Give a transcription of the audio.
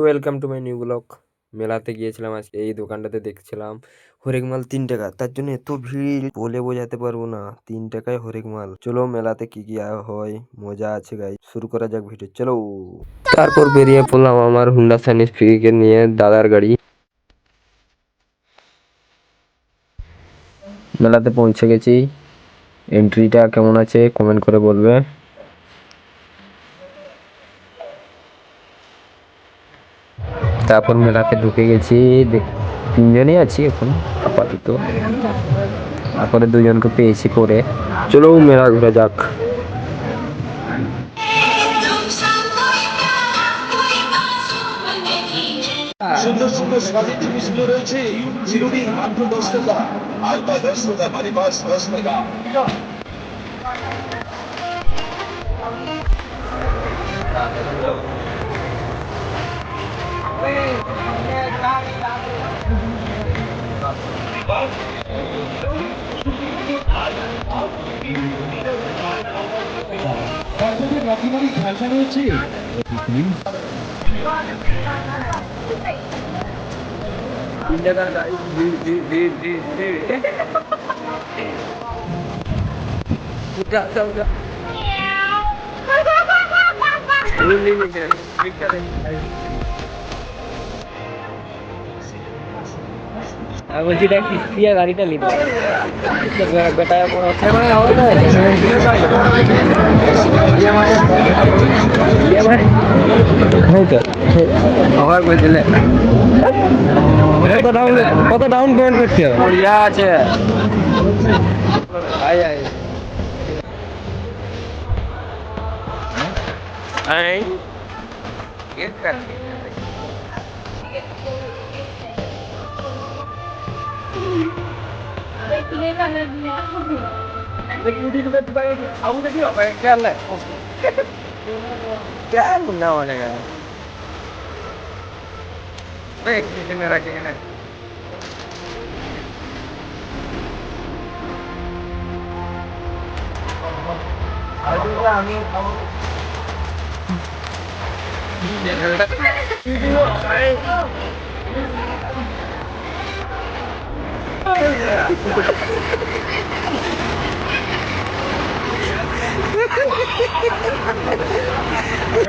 Welcome to my new blog. মেলাতে গিয়েছিলাম আজকে, এই দোকানটাতে দেখছিলাম হরেক মাল 3 টাকা, তার জন্য এত ভিড় বলে বোঝাতে পারবো না। 3 টাকায় হরেক মাল। চলো মেলাতে কি কি হয়, মজা আছে গাই, শুরু করা যাক ভিডিও, চলো। তারপর বেরিয়ে পড়লাম আমার হুন্ডা সাইন স্পিরিটকে নিয়ে, দাদার গাড়ি। মেলাতে পৌঁছে গেছি। এন্ট্রিটা কেমন আছে কমেন্ট করে বলবে। তারপর মেলাতে ঢুকে গেছি, 3জনই আছি এখন আপাতত। তারপরে 2জনকে পেয়েছি পরে। চলো মেলা ঘুরে যাক। সুন্দর সুন্দর স্বাধীন জিনিসগুলো রয়েছে চিরদিন মাত্র 10 টাকা। আর 10 টাকা মানে 10 টাকা। রাকিমারি খেলনা রয়েছে। বলছি দেখ কিস্তিয়া গাড়িটা নিতে আমার বলছিলে কত ডাউন পেমেন্ট করছে আছে। क्या मुन्ना होने का कितने रखेंगे